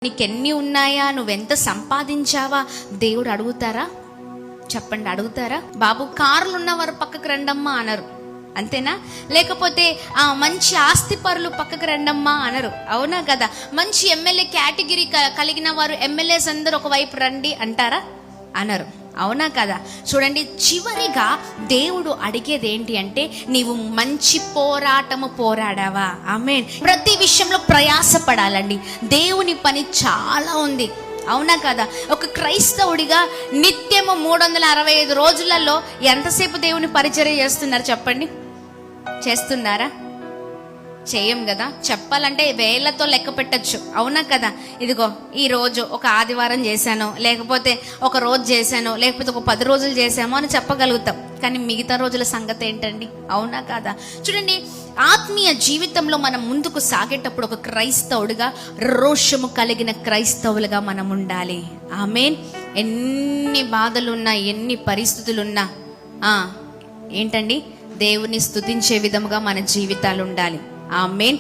నీకెన్ని ఉన్నాయా, నువ్వెంత సంపాదించావా దేవుడు అడుగుతారా? చెప్పండి, అడుగుతారా? బాబు కార్లు ఉన్నవారు పక్కకు రండమ్మా అనరు, అంతేనా? లేకపోతే మంచి ఆస్తి పరులు పక్కకు రండమ్మా అనరు, అవునా కదా? మంచి ఎమ్మెల్యే కేటగిరీ కలిగిన వారు ఎమ్మెల్యేస్ అందరూ ఒకవైపు రండి అంటారా? అనరు, అవునా కదా? చూడండి, చివరిగా దేవుడు అడిగేది ఏంటి అంటే, నీవు మంచి పోరాటము పోరాడావా? ఆమేన్. ప్రతి విషయంలో ప్రయాసపడాలండి. దేవుని పని చాలా ఉంది, అవునా కదా? ఒక క్రైస్తవుడిగా నిత్యము 365 రోజులలో ఎంతసేపు దేవుని పరిచర్య చేస్తున్నారు చెప్పండి? చేస్తున్నారా? చేయం కదా. చెప్పాలంటే వేళ్లతో లెక్క పెట్టచ్చు, అవునా కదా? ఇదిగో ఈ రోజు ఒక ఆదివారం చేశాను, లేకపోతే ఒక రోజు చేశాను, లేకపోతే ఒక 10 రోజులు చేశాము అని చెప్పగలుగుతాం. కానీ మిగతా రోజుల సంగతి ఏంటండి, అవునా కదా? చూడండి, ఆత్మీయ జీవితంలో మనం ముందుకు సాగేటప్పుడు ఒక క్రైస్తవుడిగా రోషము కలిగిన క్రైస్తవులుగా మనం ఉండాలి. ఆమేన్. ఎన్ని బాధలున్నా, ఎన్ని పరిస్థితులున్నా ఏంటండి, దేవుని స్తుతించే విధముగా మన జీవితాలు ఉండాలి. ఆమేన్.